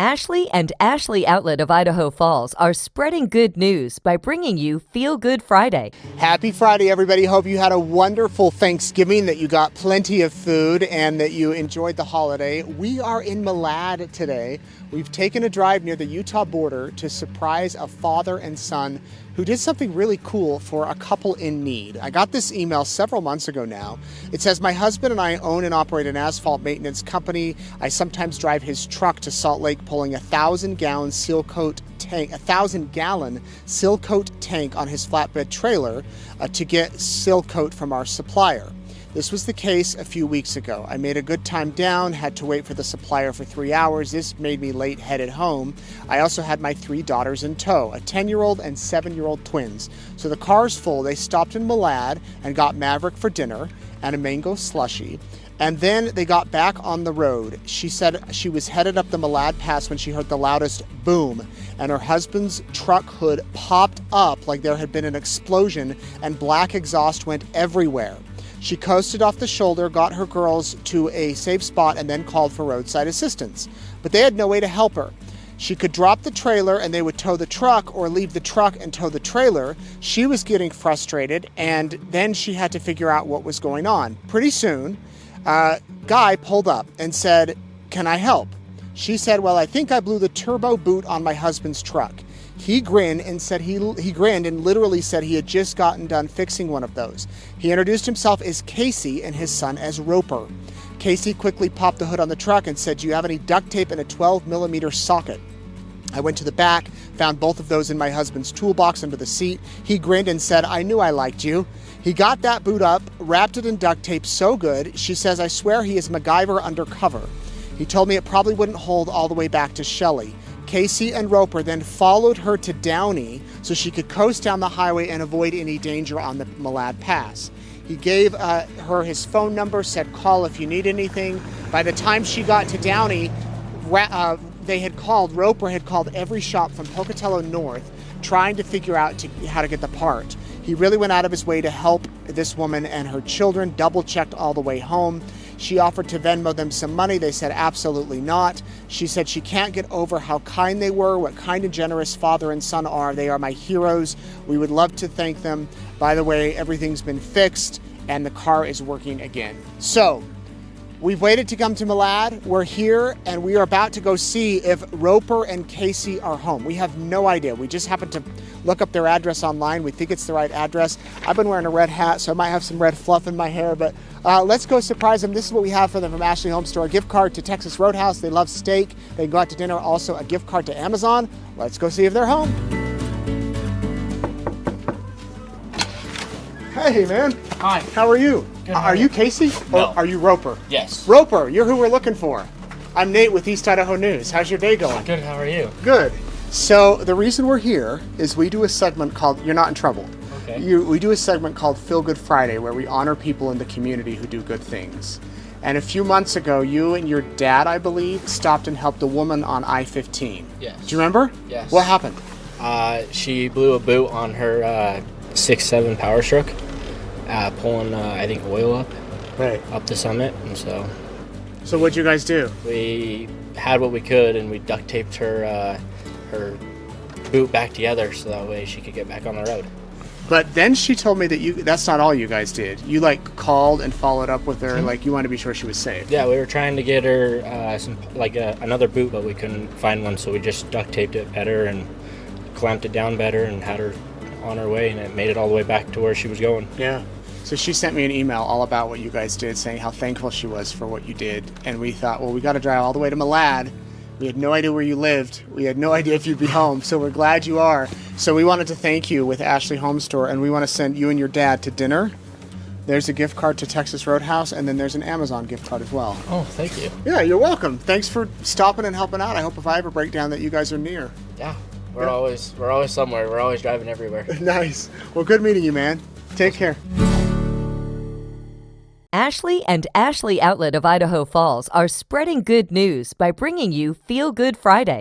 Ashley and Ashley Outlet of Idaho Falls are spreading good news by bringing you Feel Good Friday. Happy Friday, everybody. Hope you had a wonderful Thanksgiving, that you got plenty of food, and that you enjoyed the holiday. We are in Malad today. We've taken a drive near the Utah border to surprise a father and son who did something really cool for a couple in need. I got this email several months ago now. It says, my husband and I own and operate an asphalt maintenance company. I sometimes drive his truck to Salt Lake pulling a 1,000-gallon sealcoat tank on his flatbed trailer to get sealcoat from our supplier. This was the case a few weeks ago. I made a good time down, had to wait for the supplier for 3 hours. This made me late headed home. I also had my 3 daughters in tow, a 10-year-old and 7-year-old twins. So the car's full. They stopped in Malad and got Maverick for dinner and a mango slushie. And then they got back on the road. She said she was headed up the Malad Pass when she heard the loudest boom, and her husband's truck hood popped up like there had been an explosion, and black exhaust went everywhere. She coasted off the shoulder, got her girls to a safe spot, and then called for roadside assistance. But they had no way to help her. She could drop the trailer and they would tow the truck, or leave the truck and tow the trailer. She was getting frustrated, and then she had to figure out what was going on. Pretty soon, a guy pulled up and said, "Can I help?" She said, "Well, I think I blew the turbo boot on my husband's truck." He grinned and said he literally said he had just gotten done fixing one of those. He introduced himself as Casey and his son as Roper. Casey quickly popped the hood on the truck and said, "Do you have any duct tape and a 12-millimeter socket?" I went to the back, found both of those in my husband's toolbox under the seat. He grinned and said, "I knew I liked you." He got that boot up, wrapped it in duct tape so good, she says, "I swear he is MacGyver undercover." He told me it probably wouldn't hold all the way back to Shelley. Casey and Roper then followed her to Downey so she could coast down the highway and avoid any danger on the Malad Pass. He gave her his phone number, said call if you need anything. By the time she got to Downey, Roper had called every shop from Pocatello north trying to figure out how to get the part. He really went out of his way to help this woman and her children, double-checked all the way home. She offered to Venmo them some money. They said absolutely not. She said she can't get over how kind they were, what kind and generous father and son are. They are my heroes. We would love to thank them. By the way, everything's been fixed and the car is working again. So, we've waited to come to Malad. We're here, and we are about to go see if Roper and Casey are home. We have no idea. We just happened to look up their address online. We think it's the right address. I've been wearing a red hat, so I might have some red fluff in my hair, but let's go surprise them. This is what we have for them from Ashley Home Store. A gift card to Texas Roadhouse. They love steak. They go out to dinner. Also, a gift card to Amazon. Let's go see if they're home. Hey, man. Hi. How are you? Good. Are you Casey? No. Or are you Roper? Yes. Roper, you're who we're looking for. I'm Nate with East Idaho News. How's your day going? Good, how are you? Good. So the reason we're here is we do a segment called You're Not in Trouble. Okay. We do a segment called Feel Good Friday, where we honor people in the community who do good things. And a few months ago, you and your dad, I believe, stopped and helped a woman on I-15. Yes. Do you remember? Yes. What happened? She blew a boot on her 6.7 Power Stroke, pulling, I think, oil up the summit. And so what'd you guys do? we had what we could, and we duct taped her boot back together so that way she could get back on the road. But then she told me that that's not all you guys did. You called and followed up with her, you wanted to be sure she was safe. Yeah, we were trying to get her another boot, but we couldn't find one, so we just duct taped it better and clamped it down better and had her on her way, and it made it all the way back to where she was going. Yeah. So she sent me an email all about what you guys did, saying how thankful she was for what you did. And we thought, well, we got to drive all the way to Malad. We had no idea where you lived. We had no idea if you'd be home. So we're glad you are. So we wanted to thank you with Ashley Home Store, and we want to send you and your dad to dinner. There's a gift card to Texas Roadhouse, and then there's an Amazon gift card as well. Oh, thank you. Yeah, you're welcome. Thanks for stopping and helping out. I hope if I ever break down that you guys are near. Yeah, we're always somewhere. We're always driving everywhere. Nice. Well, good meeting you, man. Take care. Ashley and Ashley Outlet of Idaho Falls are spreading good news by bringing you Feel Good Friday.